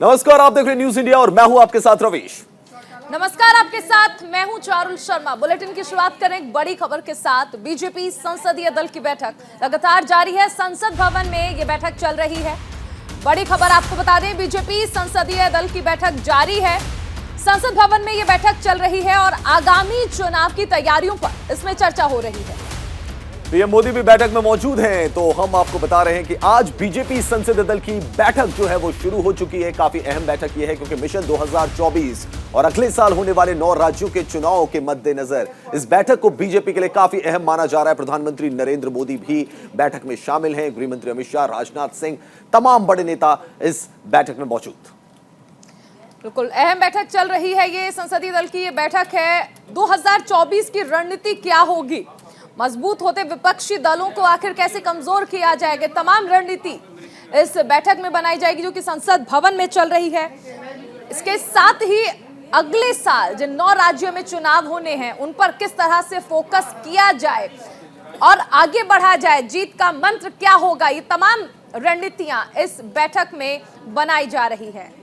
नमस्कार, आप देख रहे हैं न्यूज इंडिया और मैं हूं आपके साथ रवीश। नमस्कार, आपके साथ मैं हूं चारुल शर्मा। बुलेटिन की शुरुआत करें एक बड़ी खबर के साथ। बीजेपी संसदीय दल की बैठक लगातार जारी है। संसद भवन में ये बैठक चल रही है। बड़ी खबर आपको बता दें, बीजेपी संसदीय दल की बैठक जारी है। संसद भवन में ये बैठक चल रही है और आगामी चुनाव की तैयारियों पर इसमें चर्चा हो रही है। पीएम मोदी भी बैठक में मौजूद हैं, तो हम आपको बता रहे हैं कि आज बीजेपी संसदीय दल की बैठक जो है वो शुरू हो चुकी है। काफी अहम बैठक ये है क्योंकि मिशन 2024 और अगले साल होने वाले 9 राज्यों के चुनाव के मद्देनजर इस बैठक को बीजेपी के लिए काफी अहम माना जा रहा है। प्रधानमंत्री नरेंद्र मोदी भी बैठक में शामिल हैं। गृहमंत्री अमित शाह, राजनाथ सिंह, तमाम बड़े नेता इस बैठक में मौजूद। बिल्कुल अहम बैठक चल रही है। ये संसदीय दल की ये बैठक है। 2024 की रणनीति क्या होगी, मजबूत होते विपक्षी दलों को आखिर कैसे कमजोर किया जाएगा, तमाम रणनीति इस बैठक में बनाई जाएगी जो कि संसद भवन में चल रही है। इसके साथ ही अगले साल जिन 9 राज्यों में चुनाव होने हैं उन पर किस तरह से फोकस किया जाए और आगे बढ़ा जाए, जीत का मंत्र क्या होगा, ये तमाम रणनीतियां इस बैठक में बनाई जा रही है।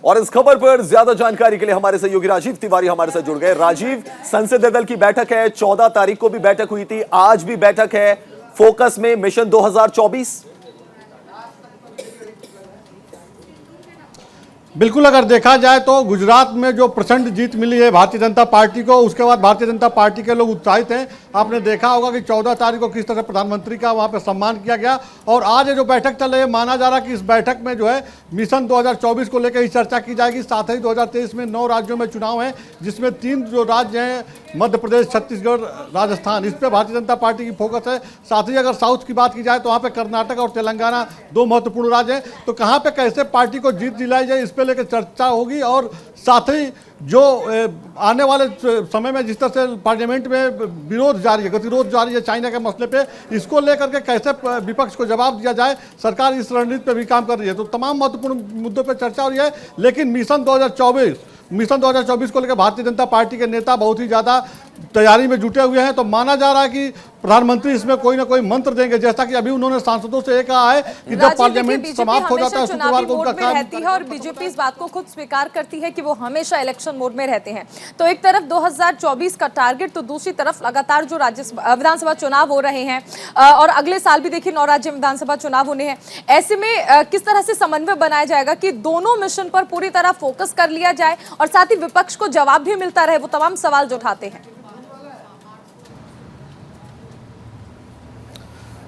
और इस खबर पर ज्यादा जानकारी के लिए हमारे सहयोगी राजीव तिवारी हमारे साथ जुड़ गए। राजीव, संसदीय दल की बैठक है, 14 तारीख को भी बैठक हुई थी, आज भी बैठक है। फोकस में मिशन 2024। बिल्कुल, अगर देखा जाए तो गुजरात में जो प्रचंड जीत मिली है भारतीय जनता पार्टी को, उसके बाद भारतीय जनता पार्टी के लोग उत्साहित हैं। आपने देखा होगा कि 14 तारीख को किस तरह प्रधानमंत्री का वहां पे सम्मान किया गया और आज ये जो बैठक चल रही है, माना जा रहा है कि इस बैठक में जो है मिशन 2024 को लेकर ही चर्चा की जाएगी। साथ ही 2023 में 9 राज्यों में चुनाव है, जिसमें 3 जो राज्य हैं, मध्य प्रदेश, छत्तीसगढ़, राजस्थान, इस पर भारतीय जनता पार्टी की फोकस है। साथ ही अगर साउथ की बात की जाए तो वहाँ पे कर्नाटक और तेलंगाना 2 महत्वपूर्ण राज्य हैं। तो कहाँ पे कैसे पार्टी को जीत दिलाई जाए, इस पर लेकर चर्चा होगी। और साथ ही जो आने वाले समय में जिस तरह से पार्लियामेंट में विरोध जारी है, गतिरोध जारी है चाइना के मसले पे, इसको लेकर के कैसे विपक्ष को जवाब दिया जाए, सरकार इस रणनीति पे भी काम कर रही है। तो तमाम महत्वपूर्ण मुद्दों पे चर्चा हो रही है। लेकिन मिशन 2024 को लेकर भारतीय जनता पार्टी के नेता बहुत ही ज़्यादा तैयारी में जुटे हुए हैं। तो माना जा रहा है कि प्रधानमंत्री इसमें कोई ना कोई मंत्र देंगे, जैसा कि अभी उन्होंने सांसदों से ये कहा है कि जब पार्लियामेंट समाप्त हो जाता है शुक्रवार को उनका काम रहती है और बीजेपी इस बात को खुद स्वीकार करती है कि वो हमेशा इलेक्शन मोड में रहते हैं। तो एक तरफ 2024 का टारगेट, तो दूसरी तरफ लगातार जो विधानसभा चुनाव हो रहे हैं और अगले साल भी देखिए 9 राज्य में विधानसभा चुनाव होने हैं। ऐसे में किस तरह से समन्वय बनाया जाएगा कि दोनों मिशन पर पूरी तरह फोकस कर लिया जाए और साथ ही विपक्ष को जवाब भी मिलता रहे वो तमाम सवाल जो उठाते हैं।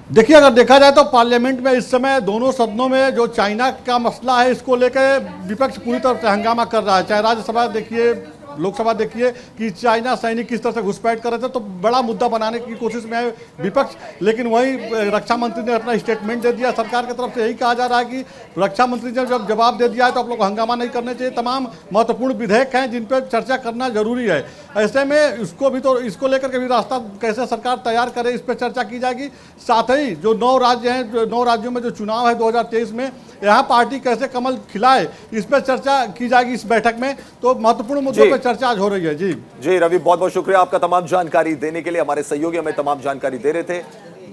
देखिए, अगर देखा जाए तो पार्लियामेंट में इस समय दोनों सदनों में जो चाइना का मसला है, इसको लेकर विपक्ष पूरी तरह से हंगामा कर रहा है। चाहे राज्यसभा देखिए, लोकसभा देखिए कि चाइना सैनिक किस तरह से घुसपैठ कर रहे थे, तो बड़ा मुद्दा बनाने की कोशिश में है विपक्ष। लेकिन वहीं रक्षा मंत्री ने अपना स्टेटमेंट दे दिया। सरकार की तरफ से यही कहा जा रहा है कि रक्षा मंत्री ने जब जवाब दे दिया है तो आप लोग को हंगामा नहीं करने चाहिए। तमाम महत्वपूर्ण विधेयक हैं जिन पर चर्चा करना जरूरी है। ऐसे में इसको लेकर के भी रास्ता कैसे सरकार तैयार करे, इस पर चर्चा की जाएगी। साथ ही जो 9 राज्य हैं, 9 राज्यों में जो चुनाव है 2023 में, यहाँ पार्टी कैसे कमल खिलाए, इस पर चर्चा की जाएगी इस बैठक में। तो महत्वपूर्ण मुद्दों पर चर्चा आज हो रही है। जी रवि, बहुत बहुत शुक्रिया आपका तमाम जानकारी देने के लिए। हमारे सहयोगी हमें तमाम जानकारी दे रहे थे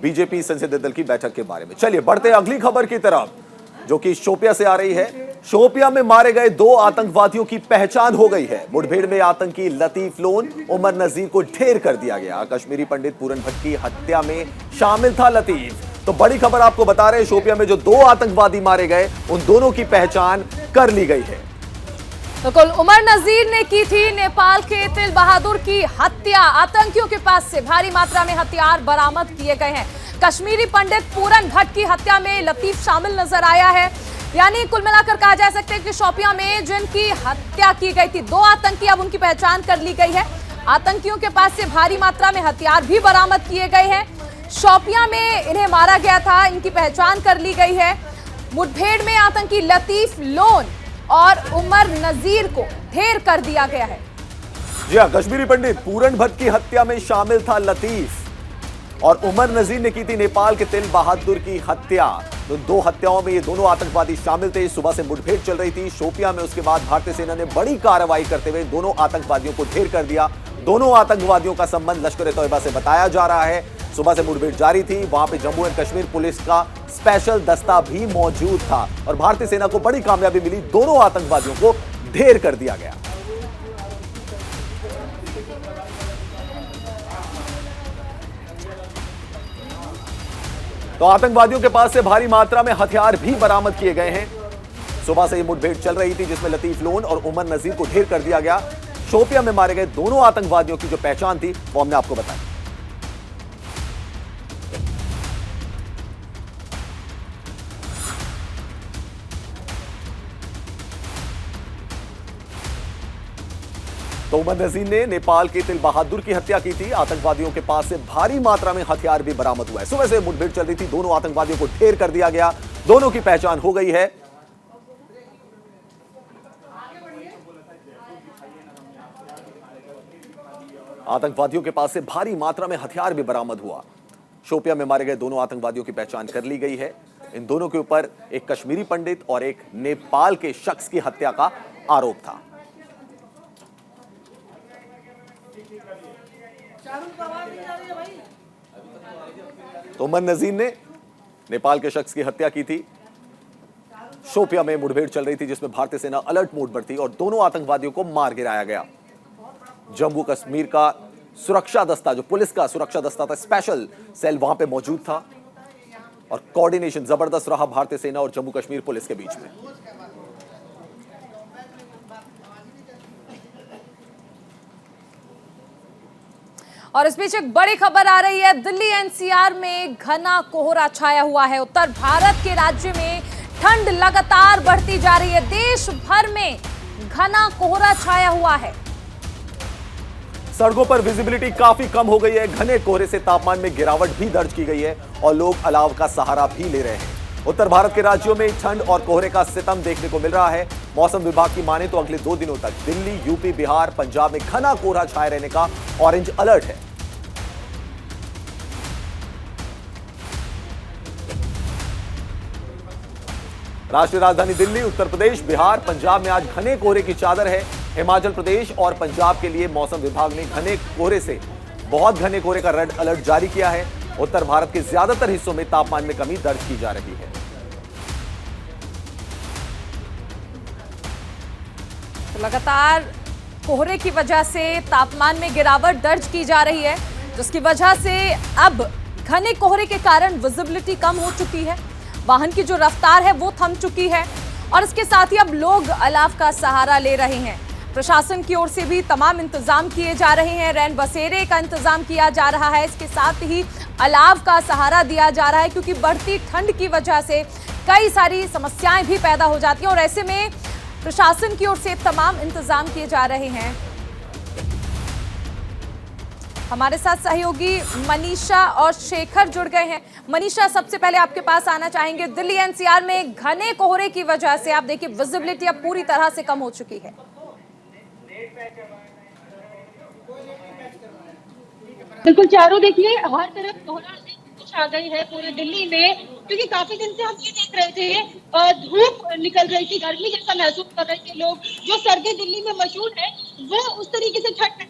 बीजेपी संसदीय दल की बैठक के बारे में। चलिए बढ़ते अगली खबर की तरफ, जो कि शोपिया से आ रही है। शोपिया में मारे गए 2 आतंकवादियों की पहचान हो गई है। मुठभेड़ में आतंकी लतीफ लोन, उमर नजीर को ढेर कर दिया गया। कश्मीरी पंडित पूरन भट्ट की हत्या में शामिल था लतीफ। तो बड़ी खबर आपको बता रहे हैं, शोपिया में जो 2 आतंकवादी मारे गए उन दोनों की पहचान कर ली गई है। बिल्कुल, उमर नजीर ने की थी नेपाल के तिल बहादुर की हत्या। आतंकियों के पास से भारी मात्रा में हथियार बरामद किए गए हैं। कश्मीरी पंडित पूरन भट्ट की हत्या में लतीफ शामिल नजर आया है। यानी कुल मिलाकर कहा जा सकता है कि शोपिया में जिनकी हत्या की गई थी 2 आतंकी, अब उनकी पहचान कर ली गई है। आतंकियों के पास से भारी मात्रा में हथियार भी बरामद किए गए हैं। शोपिया में इन्हें मारा गया था, इनकी पहचान कर ली गई है। मुठभेड़ में आतंकी लतीफ लोन और उमर नजीर को ढेर कर दिया गया है। जी हाँ, कश्मीरी पंडित पूरन भट्ट की हत्या में शामिल था लतीफ और उमर नजीर ने की थी नेपाल के तिल बहादुर की हत्या। तो 2 हत्याओं में ये दोनों आतंकवादी शामिल थे। सुबह से मुठभेड़ चल रही थी शोपिया में। उसके बाद भारतीय सेना ने बड़ी कार्रवाई करते हुए दोनों आतंकवादियों को ढेर कर दिया। दोनों आतंकवादियों का संबंध लश्कर-ए-तौयबा से बताया जा रहा है। सुबह से मुठभेड़ जारी थी। वहां पे जम्मू एंड कश्मीर पुलिस का स्पेशल दस्ता भी मौजूद था और भारतीय सेना को बड़ी कामयाबी मिली। दोनों आतंकवादियों को ढेर कर दिया गया। तो आतंकवादियों के पास से भारी मात्रा में हथियार भी बरामद किए गए हैं। सुबह से ये मुठभेड़ चल रही थी जिसमें लतीफ लोन और उमर नजीर को ढेर कर दिया गया। शोपियां में मारे गए दोनों आतंकवादियों की जो पहचान थी वो हमने आपको बताई। तो उमर नजीर ने नेपाल के तिल बहादुर की हत्या की थी। आतंकवादियों के पास से भारी मात्रा में हथियार भी बरामद हुआ है। सुबह से मुठभेड़ चल रही थी, दोनों आतंकवादियों को ढेर कर दिया गया। दोनों की पहचान हो गई है। आतंकवादियों के पास से भारी मात्रा में हथियार भी बरामद हुआ। शोपियां में मारे गए दोनों आतंकवादियों की पहचान कर ली गई है। इन दोनों के ऊपर एक कश्मीरी पंडित और एक नेपाल के शख्स की हत्या का आरोप था। तो उमर नजीर ने नेपाल के शख्स की हत्या की थी। शोपियां में मुठभेड़ चल रही थी जिसमें भारतीय सेना अलर्ट मोड पर थी और दोनों आतंकवादियों को मार गिराया गया। जम्मू कश्मीर का सुरक्षा दस्ता, जो पुलिस का सुरक्षा दस्ता था, स्पेशल सेल वहां पे मौजूद था और कोऑर्डिनेशन जबरदस्त रहा भारतीय सेना और जम्मू कश्मीर पुलिस के बीच में। और इस बीच एक बड़ी खबर आ रही है। दिल्ली एनसीआर में घना कोहरा छाया हुआ है। उत्तर भारत के राज्य में ठंड लगातार बढ़ती जा रही है। देश भर में घना कोहरा छाया हुआ है। सड़कों पर विजिबिलिटी काफी कम हो गई है। घने कोहरे से तापमान में गिरावट भी दर्ज की गई है और लोग अलाव का सहारा भी ले रहे हैं। उत्तर भारत के राज्यों में ठंड और कोहरे का सितम देखने को मिल रहा है। मौसम विभाग की माने तो अगले 2 दिनों तक दिल्ली, यूपी, बिहार, पंजाब में घना कोहरा छाए रहने का ऑरेंज अलर्ट है। राष्ट्रीय राजधानी दिल्ली, उत्तर प्रदेश, बिहार, पंजाब में आज घने कोहरे की चादर है। हिमाचल प्रदेश और पंजाब के लिए मौसम विभाग ने घने कोहरे से बहुत घने कोहरे का रेड अलर्ट जारी किया है। उत्तर भारत के ज्यादातर हिस्सों में तापमान में कमी दर्ज की जा रही है। तो लगातार कोहरे की वजह से तापमान में गिरावट दर्ज की जा रही है, जिसकी वजह से अब घने कोहरे के कारण विजिबिलिटी कम हो चुकी है। वाहन की जो रफ्तार है वो थम चुकी है और इसके साथ ही अब लोग अलाव का सहारा ले रहे हैं। प्रशासन की ओर से भी तमाम इंतजाम किए जा रहे हैं। रैन बसेरे का इंतजाम किया जा रहा है। इसके साथ ही अलाव का सहारा दिया जा रहा है क्योंकि बढ़ती ठंड की वजह से कई सारी समस्याएं भी पैदा हो जाती हैं और ऐसे में प्रशासन की ओर से तमाम इंतजाम किए जा रहे हैं। हमारे साथ सहयोगी मनीषा और शेखर जुड़ गए हैं। मनीषा, सबसे पहले आपके पास आना चाहेंगे। दिल्ली एनसीआर में घने कोहरे की वजह से आप देखिए विजिबिलिटी अब पूरी तरह से कम हो चुकी है। बिल्कुल चारों देखिए हर तरफ कोहरा छा गई है पूरे दिल्ली में, क्योंकि काफी दिन से हम ये देख रहे थे धूप निकल रही थी, गर्मी जैसा महसूस कर रहे थे लोग। जो सर्दी दिल्ली में मशहूर है वो उस तरीके से ठंड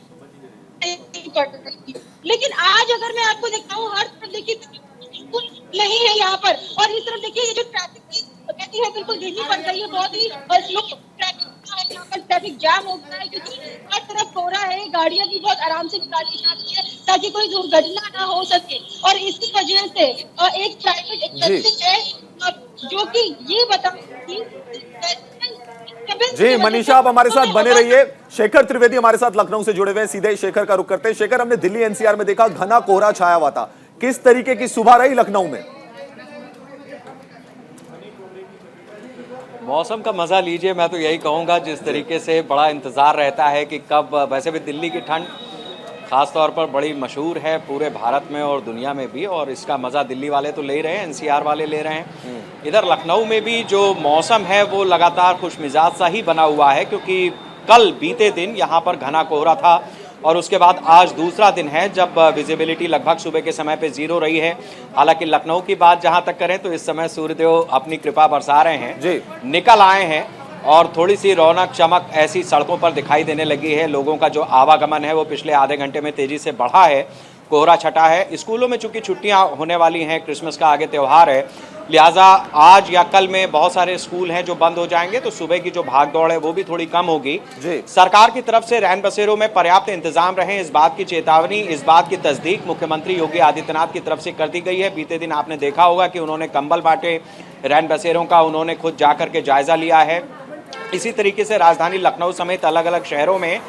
पड़ रही थी। लेकिन आज अगर मैं आपको दिखाऊं, हर तरफ देखिए बिल्कुल नहीं है यहाँ पर। और इस तरफ देखिए ये जो ट्रैफिक की गति है बिल्कुल धीमी पड़ गई है, बहुत ही स्लो ट्रैफिक है। यहाँ पर ट्रैफिक जाम हो गया है क्योंकि हर तरफ कोहरा है। गाड़ियां भी बहुत आराम से निकाली जाती है ताकि कोई दुर्घटना ना हो सके। और इसी वजह से एक प्राइवेट एजेंसी है जो कि ये बताती जी मनीषा, आप हमारे साथ बने रहिए। शेखर त्रिवेदी हमारे साथ लखनऊ से जुड़े हुए हैं, सीधे शेखर का रुख करते हैं। शेखर, हमने दिल्ली एनसीआर में देखा घना कोहरा छाया हुआ था, किस तरीके की सुबह रही लखनऊ में? मौसम का मजा लीजिए। मैं तो यही कहूँगा, जिस तरीके से बड़ा इंतज़ार रहता है कि कब, वैसे भी दिल्ली की ठंड ख़ास तौर पर बड़ी मशहूर है पूरे भारत में और दुनिया में भी, और इसका मज़ा दिल्ली वाले तो ले रहे हैं, एनसीआर वाले ले रहे हैं। इधर लखनऊ में भी जो मौसम है वो लगातार खुशमिजाज सा ही बना हुआ है, क्योंकि कल बीते दिन यहाँ पर घना कोहरा था और उसके बाद आज दूसरा दिन है जब विजिबिलिटी लगभग सुबह के समय पे 0 रही है। हालांकि लखनऊ की बात जहाँ तक करें तो इस समय सूर्यदेव अपनी कृपा बरसा रहे हैं जी। निकल आए हैं और थोड़ी सी रौनक चमक ऐसी सड़कों पर दिखाई देने लगी है। लोगों का जो आवागमन है वो पिछले आधे घंटे में तेजी से बढ़ा है कोहरा छटा है। स्कूलों में चूंकि छुट्टियां होने वाली हैं, क्रिसमस का आगे त्यौहार है, लिहाजा आज या कल में बहुत सारे स्कूल हैं जो बंद हो जाएंगे, तो सुबह की जो भाग दौड़ है वो भी थोड़ी कम होगी। सरकार की तरफ से रैन बसेरों में पर्याप्त इंतजाम रहे, इस बात की चेतावनी, इस बात की तस्दीक मुख्यमंत्री योगी आदित्यनाथ की तरफ से कर दी गई है। बीते दिन आपने देखा होगा कि उन्होंने कंबल बांटे, रैन बसेरों का उन्होंने खुद जाकर के जायजा लिया है। इसी तरीके से राजधानी लखनऊ समेत अलग अलग शहरों में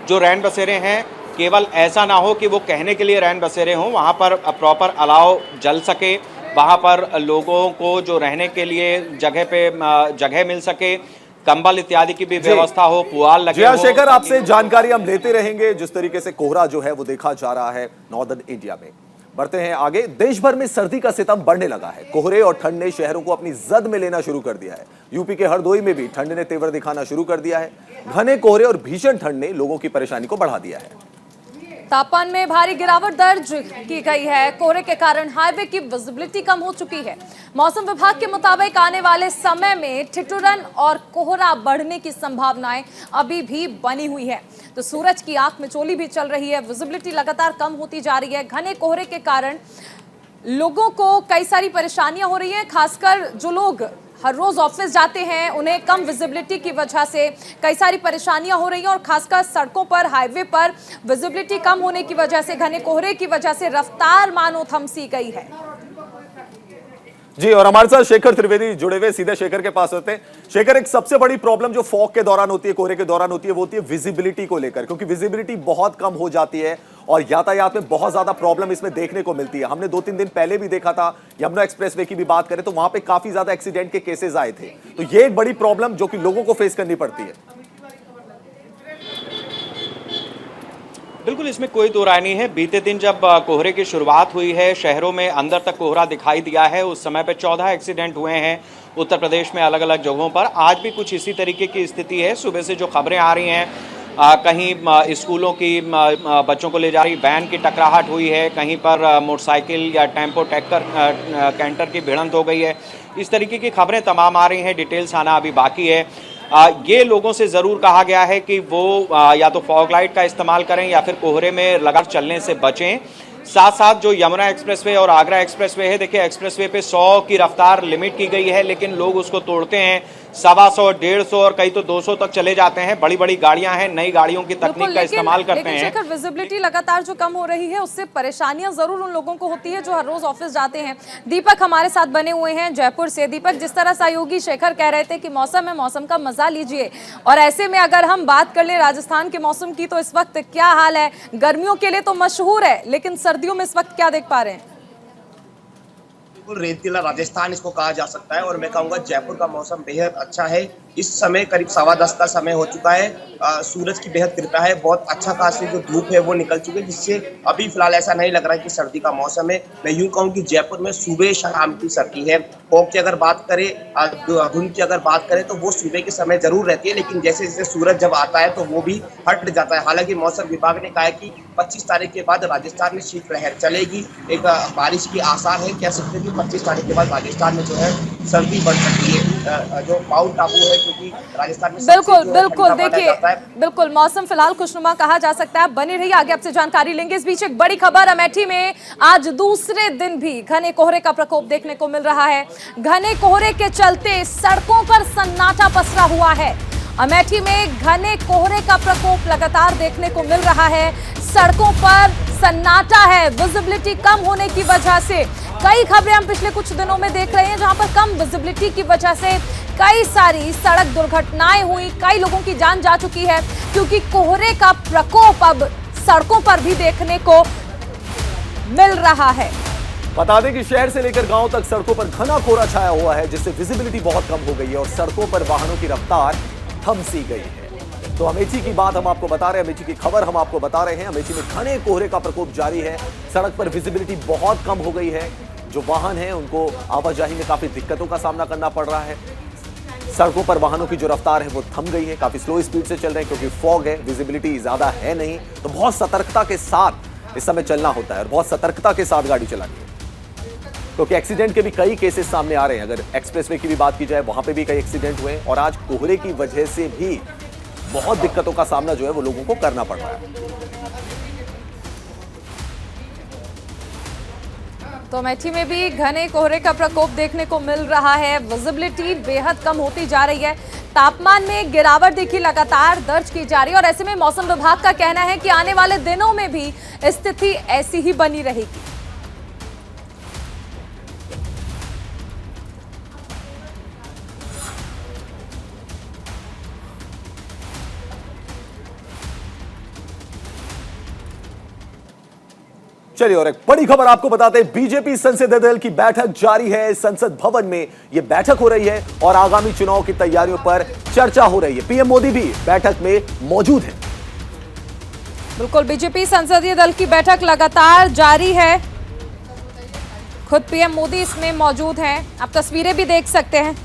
जो रैन बसेरे हैं, केवल ऐसा ना हो कि वो कहने के लिए रैन बसेरे हों, वहाँ पर प्रॉपर अलाव जल सके, वहाँ पर लोगों को जो रहने के लिए जगह मिल सके, कंबल इत्यादि की भी व्यवस्था हो, पुआल लगे हो। शेखर, आपसे जानकारी हम लेते रहेंगे जिस तरीके से कोहरा जो है वो देखा जा रहा है नॉर्दर्न इंडिया में। बढ़ते हैं आगे। देश भर में सर्दी का सितम बढ़ने लगा है। कोहरे और ठंड ने शहरों को अपनी जद में लेना शुरू कर दिया है। यूपी के हरदोई में भी ठंड ने तेवर दिखाना शुरू कर दिया है। घने कोहरे और भीषण ठंड ने लोगों की परेशानी को बढ़ा दिया है। तापमान में भारी गिरावट दर्ज की गई है। कोहरे के कारण हाईवे की विजिबिलिटी कम हो चुकी है। मौसम विभाग के मुताबिक आने वाले समय में ठिठुरन और कोहरा बढ़ने की संभावनाएं अभी भी बनी हुई है। तो सूरज की आंख में चोली भी चल रही है। विजिबिलिटी लगातार कम होती जा रही है। घने कोहरे के कारण लोगों को कई सारी परेशानियां हो रही हैं। खासकर जो लोग हर रोज ऑफिस जाते हैं, उन्हें कम विजिबिलिटी की वजह से कई सारी परेशानियां हो रही हैं और खासकर सड़कों पर, हाईवे पर विजिबिलिटी कम होने की वजह से, घने कोहरे की वजह से रफ्तार मानो थम सी गई है। जी, और हमारे साथ शेखर त्रिवेदी जुड़े हुए, सीधे शेखर के पास होते हैं। शेखर, एक सबसे बड़ी प्रॉब्लम जो फॉग के दौरान होती है, कोहरे के दौरान होती है, वो होती है विजिबिलिटी को लेकर, क्योंकि विजिबिलिटी बहुत कम हो जाती है और यातायात में बहुत ज्यादा प्रॉब्लम इसमें देखने को मिलती है। हमने 2-3 दिन पहले भी देखा था, यमुना एक्सप्रेसवे की भी बात करें तो वहां पे काफी ज्यादा एक्सीडेंट के केसेस आए थे। तो ये एक बड़ी प्रॉब्लम जो कि लोगों को फेस करनी पड़ती है। बिल्कुल, इसमें कोई दो राय नहीं है। बीते दिन जब कोहरे की शुरुआत हुई है, शहरों में अंदर तक कोहरा दिखाई दिया है, उस समय पे 14 एक्सीडेंट हुए हैं उत्तर प्रदेश में अलग अलग जगहों पर। आज भी कुछ इसी तरीके की स्थिति है। सुबह से जो खबरें आ रही हैं, कहीं स्कूलों की बच्चों को ले जा रही वैन की टकराहट हुई है, कहीं पर मोटरसाइकिल या टेम्पो कैंटर की भिड़ंत हो गई है। इस तरीके की खबरें तमाम आ रही हैं। डिटेल्स आना अभी बाकी है। ये लोगों से ज़रूर कहा गया है कि वो या तो फॉग लाइट का इस्तेमाल करें या फिर कोहरे में लगातार चलने से बचें। साथ साथ जो यमुना एक्सप्रेसवे और आगरा एक्सप्रेसवे है, देखिए एक्सप्रेसवे पे 100 की रफ्तार लिमिट की गई है, लेकिन लोग उसको तोड़ते हैं। 125, 150 और कई तो 200 तक चले जाते हैं। बड़ी बड़ी गाड़ियां हैं, नई गाड़ियों की तकनीक का इस्तेमाल करते हैं। लेकिन विजिबिलिटी लगातार जो कम हो रही है, उससे परेशानियां जरूर उन लोगों को होती है जो हर रोज ऑफिस जाते हैं। दीपक हमारे साथ बने हुए हैं जयपुर से। दीपक, जिस तरह सहयोगी शेखर कह रहे थे कि मौसम है, मौसम का मजा लीजिए, और ऐसे में अगर हम बात कर ले राजस्थान के मौसम की, तो इस वक्त क्या हाल है? गर्मियों के लिए तो मशहूर है, लेकिन सर्दियों में इस वक्त क्या देख पा रहे हैं? बिल्कुल रेतीला राजस्थान इसको कहा जा सकता है, और मैं कहूँगा जयपुर का मौसम बेहद अच्छा है। इस समय करीब 10:15 का समय हो चुका है। सूरज की बेहद कृपा है, बहुत अच्छा खासी जो धूप है वो निकल चुकी है, जिससे अभी फिलहाल ऐसा नहीं लग रहा है कि सर्दी का मौसम है। मैं यूं कहूँ कि जयपुर में सुबह शाम की सर्दी है। फॉग की अगर बात करें, धुंध की अगर बात करें, तो वो सुबह के समय जरूर रहती है, लेकिन जैसे जैसे सूरज जब आता है तो वो भी हट जाता है। हालांकि मौसम विभाग ने कहा है कि 25 तारीख के बाद राजस्थान में शीतलहर चलेगी, एक बारिश की आसार है। कह सकते हैं कि 25 तारीख के बाद राजस्थान में जो है सर्दी बढ़ सकती है। जो माउंट आबू है, क्योंकि राजस्थान में बिल्कुल देखिए, बिल्कुल मौसम फिलहाल खुशनुमा कहा जा सकता है। बने रहिए, आगे आपसे जानकारी लेंगे। इस बीच एक बड़ी खबर, अमेठी में आज दूसरे दिन भी घने कोहरे का प्रकोप देखने को मिल रहा है। घने कोहरे के चलते सड़कों पर सन्नाटा पसरा हुआ है। अमेठी में घने कोहरे का प्रकोप लगातार देखने को मिल रहा है। सड़कों पर सन्नाटा है, विजिबिलिटी कम होने की वजह से। कई खबरें हम पिछले कुछ दिनों में देख रहे हैं जहां पर कम विजिबिलिटी की वजह से कई सारी सड़क दुर्घटनाएं हुई, कई लोगों की जान जा चुकी है, क्योंकि कोहरे का प्रकोप अब सड़कों पर भी देखने को मिल रहा है। बता दें कि शहर से लेकर गांव तक सड़कों पर घना कोहरा छाया हुआ है, जिससे विजिबिलिटी बहुत कम हो गई है और सड़कों पर वाहनों की रफ्तार थम सी गई है। तो अमेठी की बात हम आपको बता रहे हैं, अमेठी की खबर हम आपको बता रहे हैं। अमेठी में घने कोहरे का प्रकोप जारी है। सड़क पर विजिबिलिटी बहुत कम हो गई है। जो वाहन हैं उनको आवाजाही में काफी दिक्कतों का सामना करना पड़ रहा है। सड़कों पर वाहनों की जो रफ्तार है वो थम गई है, काफी स्लो स्पीड से चल रहे हैं, क्योंकि फॉग है, विजिबिलिटी ज्यादा है नहीं। तो बहुत सतर्कता के साथ इस समय चलना होता है और बहुत सतर्कता के साथ गाड़ी चलानी है, क्योंकि एक्सीडेंट के भी कई केसेस सामने आ रहे हैं। अगर एक्सप्रेसवे की भी बात की जाए, वहां पे भी कई एक्सीडेंट हुए और आज कोहरे की वजह से भी बहुत दिक्कतों का सामना जो है वो लोगों को करना पड़ रहा है। तो अमेठी में भी घने कोहरे का प्रकोप देखने को मिल रहा है। विजिबिलिटी बेहद कम होती जा रही है। तापमान में गिरावट देखिए लगातार दर्ज की जा रही है और ऐसे में मौसम विभाग का कहना है कि आने वाले दिनों में भी स्थिति ऐसी ही बनी रहेगी। चलिए और एक बड़ी खबर आपको बताते हैं, बीजेपी संसदीय दल की बैठक जारी है। संसद भवन में यह बैठक हो रही है और आगामी चुनाव की तैयारियों पर चर्चा हो रही है। पीएम मोदी भी बैठक में मौजूद हैं। बिल्कुल, बीजेपी संसदीय दल की बैठक लगातार जारी है। खुद पीएम मोदी इसमें मौजूद हैं। आप तस्वीरें भी देख सकते हैं।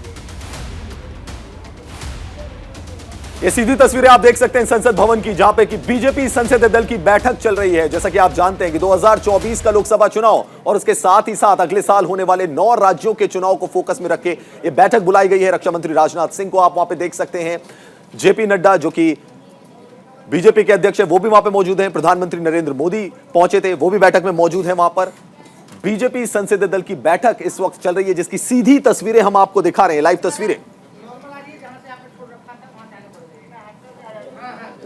ये सीधी तस्वीरें आप देख सकते हैं संसद भवन की, जहां पे कि बीजेपी संसदीय दल की बैठक चल रही है। जैसा कि आप जानते हैं कि 2024 का लोकसभा चुनाव और उसके साथ ही साथ अगले साल होने वाले 9 राज्यों के चुनाव को फोकस में रख के ये बैठक बुलाई गई है। रक्षा मंत्री राजनाथ सिंह को आप वहां पे देख सकते हैं। जेपी नड्डा जो कि बीजेपी के अध्यक्ष है, वो भी वहां पे मौजूद हैं। प्रधानमंत्री नरेंद्र मोदी पहुंचे थे, वो भी बैठक में मौजूद है। वहां पर बीजेपी संसदीय दल की बैठक इस वक्त चल रही है, जिसकी सीधी तस्वीरें हम आपको दिखा रहे हैं, लाइव तस्वीरें।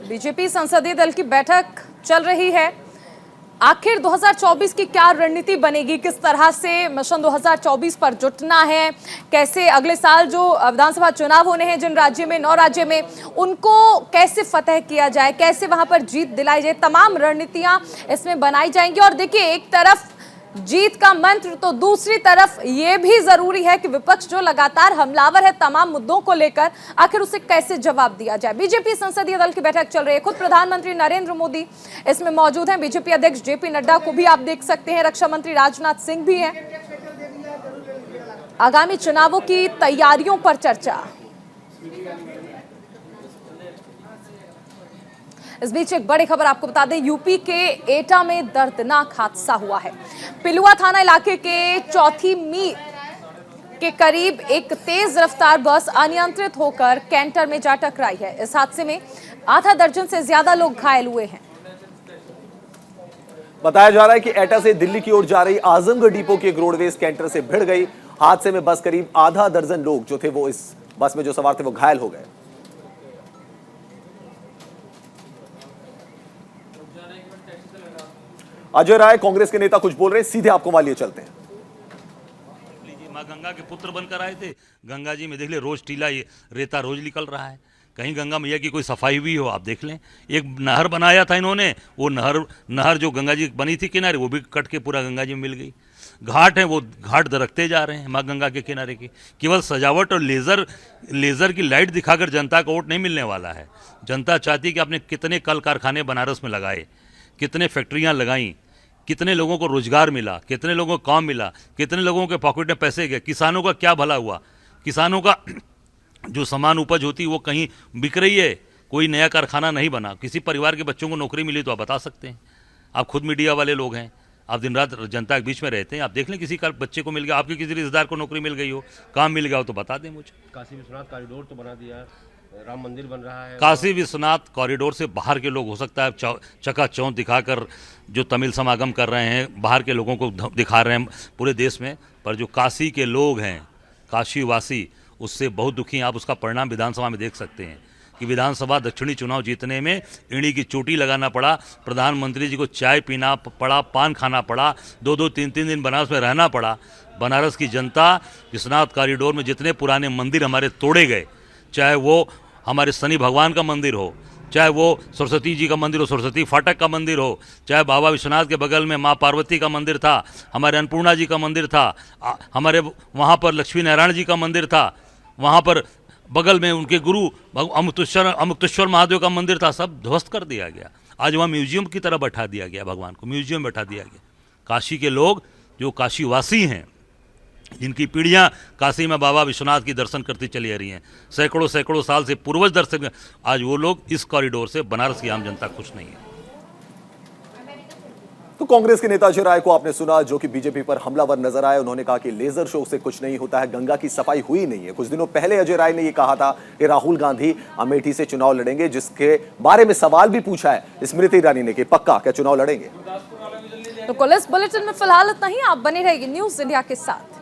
बीजेपी संसदीय दल की बैठक चल रही है। आखिर 2024 की क्या रणनीति बनेगी, किस तरह से मिशन 2024 पर जुटना है, कैसे अगले साल जो विधानसभा चुनाव होने हैं जिन राज्य में 9 राज्य में, उनको कैसे फतह किया जाए, कैसे वहां पर जीत दिलाई जाए, तमाम रणनीतियां इसमें बनाई जाएंगी। और देखिए, एक तरफ जीत का मंत्र तो दूसरी तरफ ये भी जरूरी है कि विपक्ष जो लगातार हमलावर है तमाम मुद्दों को लेकर, आखिर उसे कैसे जवाब दिया जाए। बीजेपी संसदीय दल की बैठक चल रही है। खुद प्रधानमंत्री नरेंद्र मोदी इसमें मौजूद हैं। बीजेपी अध्यक्ष जेपी नड्डा को भी आप देख सकते हैं। रक्षा मंत्री राजनाथ सिंह भी हैं। आगामी चुनावों की तैयारियों पर चर्चा। इस बीच एक बड़ी खबर आपको बता दें, यूपी के एटा में दर्दनाक हादसा हुआ है। पिलुआ थाना इलाके के चौथी मी के करीब एक तेज रफ्तार बस अनियंत्रित होकर कैंटर में जा टकराई है। इस हादसे में आधा दर्जन से ज्यादा लोग घायल हुए हैं। बताया जा रहा है कि एटा से दिल्ली की ओर जा रही आजमगढ़ डिपो की एक रोडवेज कैंटर से भिड़ गई। हादसे में बस करीब आधा दर्जन लोग जो थे वो इस बस में जो सवार थे वो घायल हो गए। अजय राय कांग्रेस के नेता कुछ बोल रहे हैं, सीधे आपको वहां लिए चलते हैं। माँ गंगा के पुत्र बनकर आए थे। गंगा जी में देख ले रोज टीला ये रेता रोज निकल रहा है। कहीं गंगा मैया की कोई सफाई हुई हो, आप देख लें। एक नहर बनाया था इन्होंने, वो नहर जो गंगा जी बनी थी किनारे, वो भी कट के पूरा गंगा जी में मिल गई। घाट है, वो घाट दरकते जा रहे हैं माँ गंगा के किनारे की। केवल सजावट और लेज़र की लाइट दिखाकर जनता को वोट नहीं मिलने वाला है। जनता चाहती है कि आपने कितने कल कारखाने बनारस में लगाए, कितने फैक्ट्रियाँ लगाई, कितने लोगों को रोजगार मिला, कितने लोगों को काम मिला, कितने लोगों के पॉकेट में पैसे गए, किसानों का क्या भला हुआ। किसानों का जो सामान उपज होती है वो कहीं बिक रही है, कोई नया कारखाना नहीं बना। किसी परिवार के बच्चों को नौकरी मिली तो आप बता सकते हैं। आप खुद मीडिया वाले लोग हैं, आप दिन रात जनता के बीच में रहते हैं। आप देख लें किसी का बच्चे को मिल गया, आपके किसी रिश्तेदार को नौकरी मिल गई हो, काम मिल गया हो तो बता दें मुझे। काशी विश्वनाथ कॉरिडोर तो बना दिया, राम मंदिर बन रहा है। काशी विश्वनाथ कॉरिडोर से बाहर के लोग हो सकता है चकाचौंध दिखाकर जो तमिल समागम कर रहे हैं, बाहर के लोगों को दिखा रहे हैं पूरे देश में, पर जो काशी के लोग हैं, काशीवासी, उससे बहुत दुखी हैं। आप उसका परिणाम विधानसभा में देख सकते हैं कि विधानसभा दक्षिणी चुनाव जीतने में एड़ी की चोटी लगाना पड़ा। प्रधानमंत्री जी को चाय पीना पड़ा, पान खाना पड़ा, 2-2, 3-3 दिन बनारस में रहना पड़ा। बनारस की जनता विश्वनाथ कॉरिडोर में जितने पुराने मंदिर हमारे तोड़े गए, चाहे वो हमारे शनि भगवान का मंदिर हो, चाहे वो सरस्वती जी का मंदिर हो, सरस्वती फाटक का मंदिर हो, चाहे बाबा विश्वनाथ के बगल में माँ पार्वती का मंदिर था, हमारे अन्नपूर्णा जी का मंदिर था, हमारे वहाँ पर लक्ष्मी नारायण जी का मंदिर था, वहाँ पर बगल में उनके गुरु अमुक्तेश्वर महादेव का मंदिर था, सब ध्वस्त कर दिया गया। आज वहाँ म्यूजियम की तरह बैठा दिया गया, भगवान को म्यूजियम में बैठा दिया गया। काशी के लोग जो काशीवासी हैं, जिनकी पीढ़ियां काशी में बाबा विश्वनाथ की दर्शन करती चली आ रही हैं, सैकड़ों साल से पूर्वज दर्शन, आज वो लोग इस कॉरिडोर से बनारस की आम जनता खुश नहीं है। तो कांग्रेस के नेता अजय राय को आपने सुना, जो कि बीजेपी पर हमलावर नजर आए। उन्होंने कहा कि लेजर शो से कुछ नहीं होता है, गंगा की सफाई हुई नहीं है। कुछ दिनों पहले अजय राय ने यह कहा था कि राहुल गांधी अमेठी से चुनाव लड़ेंगे, जिसके बारे में सवाल भी पूछा है स्मृति ईरानी ने कि पक्का क्या चुनाव लड़ेंगे। तो पुलिस बुलेटिन में फिलहाल इतना ही। आप बने रहेगी न्यूज इंडिया के साथ।